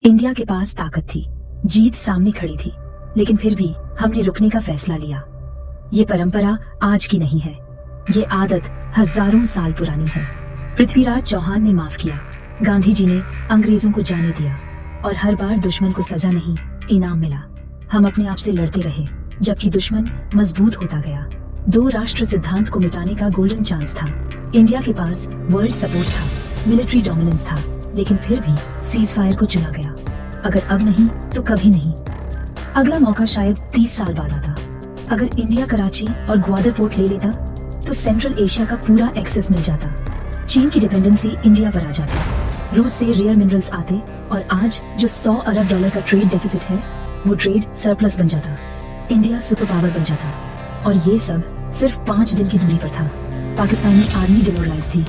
India के पास ताकत थी, जीत सामने खड़ी थी, लेकिन फिर भी हमने रुकने का फैसला लिया। ये परंपरा आज की नहीं है, ये आदत हजारों साल पुरानी है। पृथ्वीराज चौहान ने माफ किया, गांधी जी ने अंग्रेजों को जाने दिया और हर बार दुश्मन को सजा नहीं, इनाम मिला। हम अपने आप से लड़ते रहे, जबकि दुश्मन मजबूत होता गया। दो राष्ट्र सिद्धांत को मिटाने का गोल्डन चांस था। इंडिया के पास वर्ल्ड सपोर्ट था, मिलिट्री डोमिनेंस था, लेकिन फिर भी सीज फायर को चुना गया। अगर अब नहीं तो कभी नहीं। अगला मौका शायद 30 साल बाद आता। अगर इंडिया कराची और ग्वादर पोर्ट ले लेता तो सेंट्रल एशिया का पूरा एक्सेस मिल जाता। चीन की डिपेंडेंसी इंडिया पर आ जाती, रूस से रेयर मिनरल्स आते और आज जो $100 अरब का ट्रेड डेफिसिट है वो ट्रेड सरप्लस बन जाता। इंडिया सुपर पावर बन जाता और ये सब सिर्फ 5 दिन की दूरी पर था। पाकिस्तानी आर्मी डिमोरलाइज थी,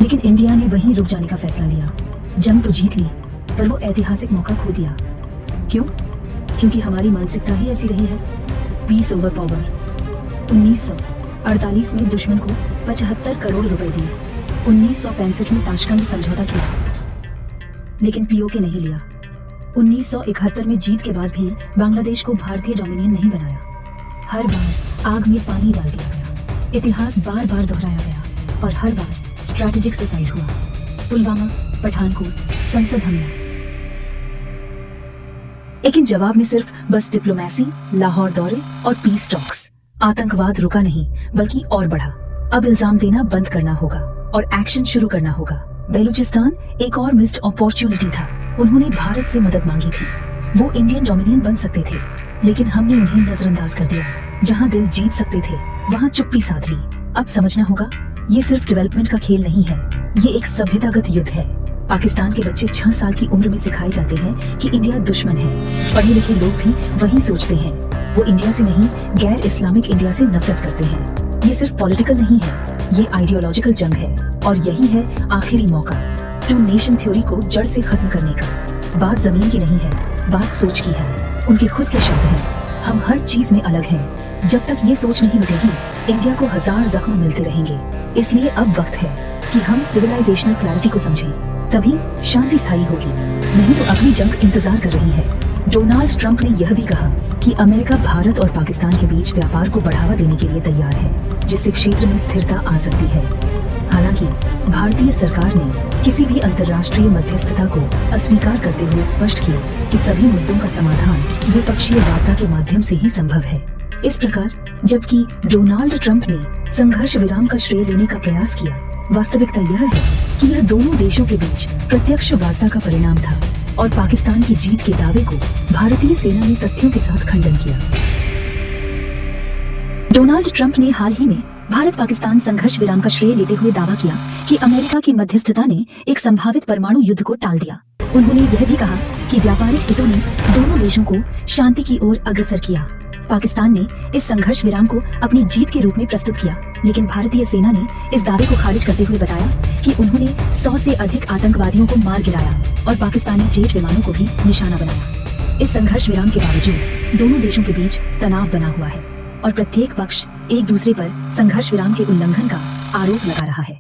लेकिन इंडिया ने वहीं रुक जाने का फैसला लिया। जंग तो जीत ली, पर वो ऐतिहासिक मौका खो दिया। क्यों? क्योंकि हमारी मानसिकता ही ऐसी रही है, पीस ओवर पावर। 1948 में दुश्मन को 75 करोड़ रुपए दिए, 1965 में ताशकंद समझौता किया, लेकिन पीओके नहीं लिया। 1971 में जीत के बाद भी बांग्लादेश को भारतीय डोमिनियन नहीं बनाया। हर बार आग में पानी डाल दिया गया, इतिहास बार बार दोहराया गया और हर बार स्ट्रैटेजिक सुसाइड हुआ। पुलवामा, पठानकोट, संसद हमला। लेकिन जवाब में सिर्फ बस डिप्लोमेसी, लाहौर दौरे और पीस टॉक्स। आतंकवाद रुका नहीं, बल्कि और बढ़ा। अब इल्जाम देना बंद करना होगा और एक्शन शुरू करना होगा। बलूचिस्तान एक और मिस्ड अपॉर्चुनिटी था। उन्होंने भारत से मदद मांगी थी। वो इंडियन डोमिनियन बन सकते थे, लेकिन हमने उन्हें नजरअंदाज कर दिया। जहाँ दिल जीत सकते थे, वहाँ चुप्पी साध ली। अब समझना होगा, ये सिर्फ डेवलपमेंट का खेल नहीं है, ये एक सभ्यतागत युद्ध है। पाकिस्तान के बच्चे 6 साल की उम्र में सिखाए जाते हैं कि इंडिया दुश्मन है। पढ़े लिखे लोग भी वही सोचते हैं। वो इंडिया से नहीं, गैर इस्लामिक इंडिया से नफरत करते हैं। ये सिर्फ पॉलिटिकल नहीं है, ये आइडियोलॉजिकल जंग है और यही है आखिरी मौका टू नेशन थ्योरी को जड़ से खत्म करने का। बात जमीन की नहीं है, बात सोच की है। उनके खुद के शब्द हैं, हम हर चीज में अलग हैं। जब तक ये सोच नहीं मिटेगी, इंडिया को 1000 जख्म मिलते रहेंगे। इसलिए अब वक्त है कि हम सिविलाइजेशनल क्लैरिटी को समझें, तभी शांति स्थायी होगी। नहीं तो अगली जंग इंतजार कर रही है। डोनाल्ड ट्रंप ने यह भी कहा कि अमेरिका भारत और पाकिस्तान के बीच व्यापार को बढ़ावा देने के लिए तैयार है, जिससे क्षेत्र में स्थिरता आ सकती है। हालांकि भारतीय सरकार ने किसी भी अंतर्राष्ट्रीय मध्यस्थता को अस्वीकार करते हुए स्पष्ट किया कि सभी मुद्दों का समाधान द्विपक्षीय वार्ता के माध्यम से ही संभव है। इस प्रकार जबकि डोनाल्ड ट्रंप ने संघर्ष विराम का श्रेय लेने का प्रयास किया, वास्तविकता यह है कि यह दोनों देशों के बीच प्रत्यक्ष वार्ता का परिणाम था और पाकिस्तान की जीत के दावे को भारतीय सेना ने तथ्यों के साथ खंडन किया। डोनाल्ड ट्रंप ने हाल ही में भारत पाकिस्तान संघर्ष विराम का श्रेय लेते हुए दावा किया कि अमेरिका की मध्यस्थता ने एक संभावित परमाणु युद्ध को टाल दिया। उन्होंने यह भी कहा कि व्यापारिक हितों ने दोनों देशों को शांति की ओर अग्रसर किया। पाकिस्तान ने इस संघर्ष विराम को अपनी जीत के रूप में प्रस्तुत किया, लेकिन भारतीय सेना ने इस दावे को खारिज करते हुए बताया कि उन्होंने 100 से अधिक आतंकवादियों को मार गिराया और पाकिस्तानी जेट विमानों को भी निशाना बनाया। इस संघर्ष विराम के बावजूद दोनों देशों के बीच तनाव बना हुआ है और प्रत्येक पक्ष एक दूसरे पर संघर्ष विराम के उल्लंघन का आरोप लगा रहा है।